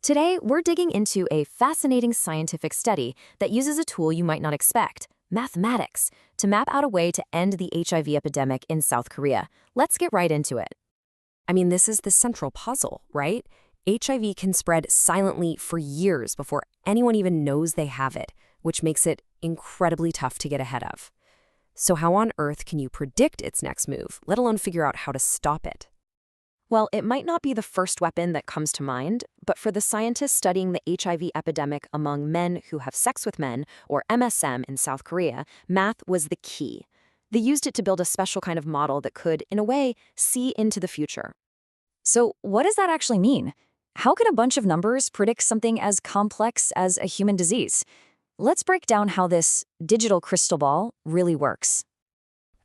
Today, we're digging into a fascinating scientific study that uses a tool you might not expect, mathematics, to map out a way to end the HIV epidemic in South Korea. Let's get right into it. I mean, this is the central puzzle, right? HIV can spread silently for years before anyone even knows they have it, which makes it incredibly tough to get ahead of. So how on earth can you predict its next move, let alone figure out how to stop it? Well, it might not be the first weapon that comes to mind, but for the scientists studying the HIV epidemic among men who have sex with men, or MSM in South Korea, math was the key. They used it to build a special kind of model that could, in a way, see into the future. So what does that actually mean? How can a bunch of numbers predict something as complex as a human disease? Let's break down how this digital crystal ball really works.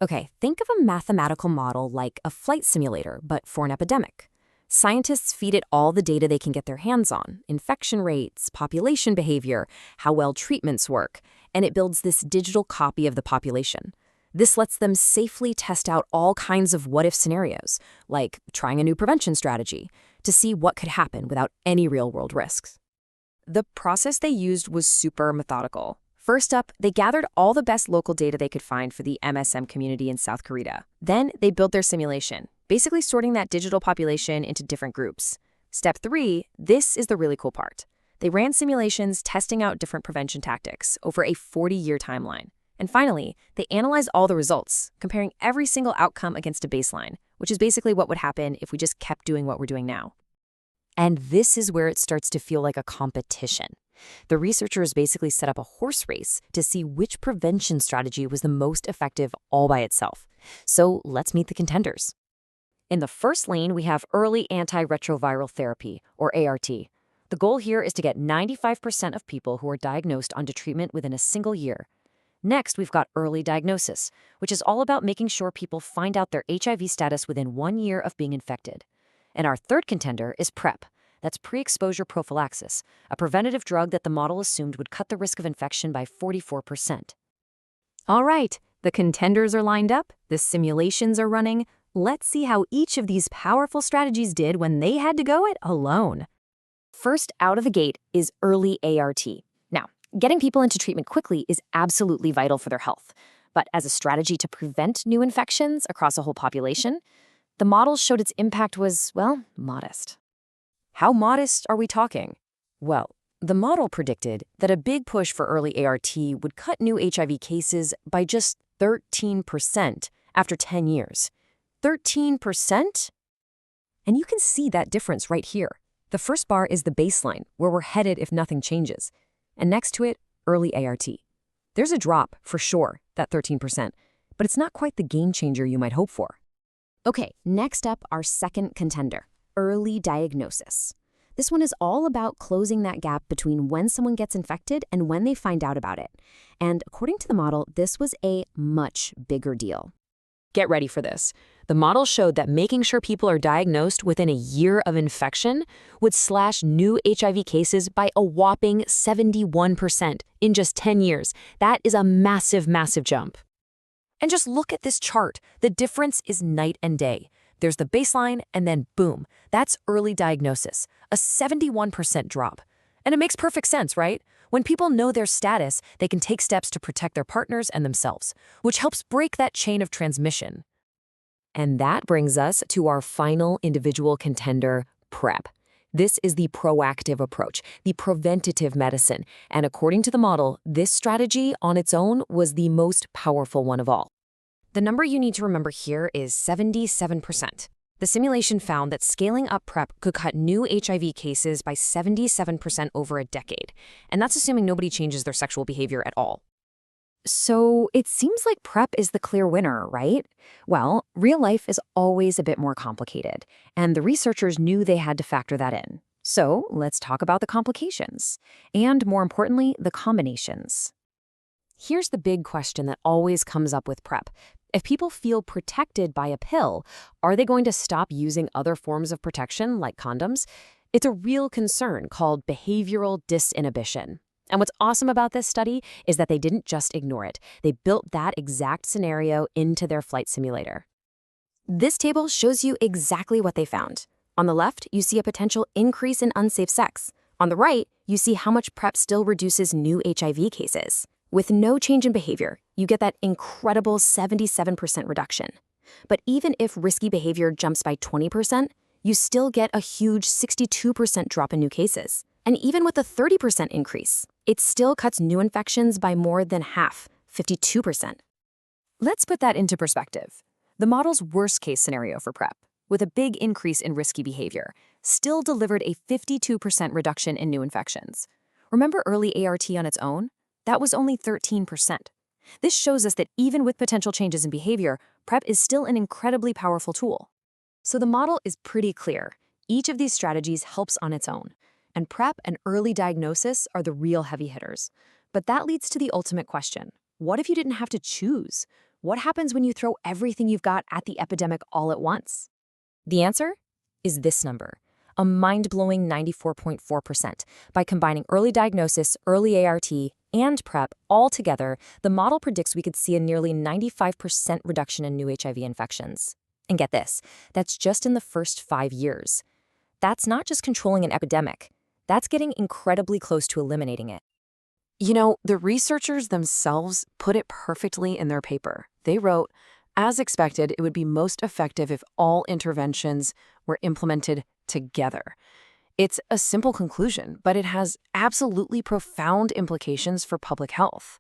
Okay, think of a mathematical model like a flight simulator, but for an epidemic. Scientists feed it all the data they can get their hands on, infection rates, population behavior, how well treatments work, and it builds this digital copy of the population. This lets them safely test out all kinds of what-if scenarios, like trying a new prevention strategy, to see what could happen without any real-world risks. The process they used was super methodical. First up, they gathered all the best local data they could find for the MSM community in South Korea. Then they built their simulation, basically sorting that digital population into different groups. Step 3, this is the really cool part. They ran simulations testing out different prevention tactics over a 40-year timeline. And finally, they analyzed all the results, comparing every single outcome against a baseline, which is basically what would happen if we just kept doing what we're doing now. And this is where it starts to feel like a competition. The researchers basically set up a horse race to see which prevention strategy was the most effective all by itself. So let's meet the contenders. In the first lane, we have early antiretroviral therapy, or ART. The goal here is to get 95% of people who are diagnosed onto treatment within a single year. Next, we've got early diagnosis, which is all about making sure people find out their HIV status within 1 year of being infected. And our third contender is PrEP. That's pre-exposure prophylaxis, a preventative drug that the model assumed would cut the risk of infection by 44%. All right, the contenders are lined up, the simulations are running. Let's see how each of these powerful strategies did when they had to go it alone. First out of the gate is early ART. Now, getting people into treatment quickly is absolutely vital for their health. But as a strategy to prevent new infections across a whole population, the model showed its impact was, well, modest. How modest are we talking? Well, the model predicted that a big push for early ART would cut new HIV cases by just 13% after 10 years. 13%? And you can see that difference right here. The first bar is the baseline, where we're headed if nothing changes. And next to it, early ART. There's a drop, for sure, that 13%, but it's not quite the game changer you might hope for. Okay, next up, our second contender. Early diagnosis. This one is all about closing that gap between when someone gets infected and when they find out about it. And according to the model, this was a much bigger deal. Get ready for this. The model showed that making sure people are diagnosed within a year of infection would slash new HIV cases by a whopping 71% in just 10 years. That is a massive, massive jump. And just look at this chart. The difference is night and day. There's the baseline, and then boom, that's early diagnosis, a 71% drop. And it makes perfect sense, right? When people know their status, they can take steps to protect their partners and themselves, which helps break that chain of transmission. And that brings us to our final individual contender, PrEP. This is the proactive approach, the preventative medicine. And according to the model, this strategy on its own was the most powerful one of all. The number you need to remember here is 77%. The simulation found that scaling up PrEP could cut new HIV cases by 77% over a decade. And that's assuming nobody changes their sexual behavior at all. So it seems like PrEP is the clear winner, right? Well, real life is always a bit more complicated, and the researchers knew they had to factor that in. So let's talk about the complications, and more importantly, the combinations. Here's the big question that always comes up with PrEP. If people feel protected by a pill, are they going to stop using other forms of protection like condoms? It's a real concern called behavioral disinhibition. And what's awesome about this study is that they didn't just ignore it. They built that exact scenario into their flight simulator. This table shows you exactly what they found. On the left, you see a potential increase in unsafe sex. On the right, you see how much PrEP still reduces new HIV cases. With no change in behavior, you get that incredible 77% reduction. But even if risky behavior jumps by 20%, you still get a huge 62% drop in new cases. And even with a 30% increase, it still cuts new infections by more than half, 52%. Let's put that into perspective. The model's worst-case scenario for PrEP, with a big increase in risky behavior, still delivered a 52% reduction in new infections. Remember early ART on its own? That was only 13%. This shows us that even with potential changes in behavior, PrEP is still an incredibly powerful tool. So the model is pretty clear. Each of these strategies helps on its own, and PrEP and early diagnosis are the real heavy hitters. But that leads to the ultimate question. What if you didn't have to choose? What happens when you throw everything you've got at the epidemic all at once? The answer is this number, a mind-blowing 94.4%. By combining early diagnosis, early ART, and PrEP all together, the model predicts we could see a nearly 95% reduction in new HIV infections. And get this, that's just in the first 5 years. That's not just controlling an epidemic, that's getting incredibly close to eliminating it. You know, the researchers themselves put it perfectly in their paper. They wrote, as expected, it would be most effective if all interventions were implemented together. It's a simple conclusion, but it has absolutely profound implications for public health.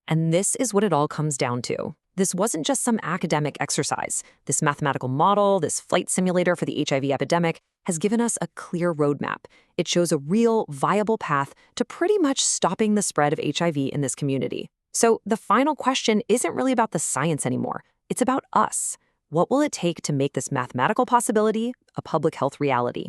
And this is what it all comes down to. This wasn't just some academic exercise. This mathematical model, this flight simulator for the HIV epidemic, has given us a clear roadmap. It shows a real, viable path to pretty much stopping the spread of HIV in this community. So the final question isn't really about the science anymore. It's about us. What will it take to make this mathematical possibility a public health reality?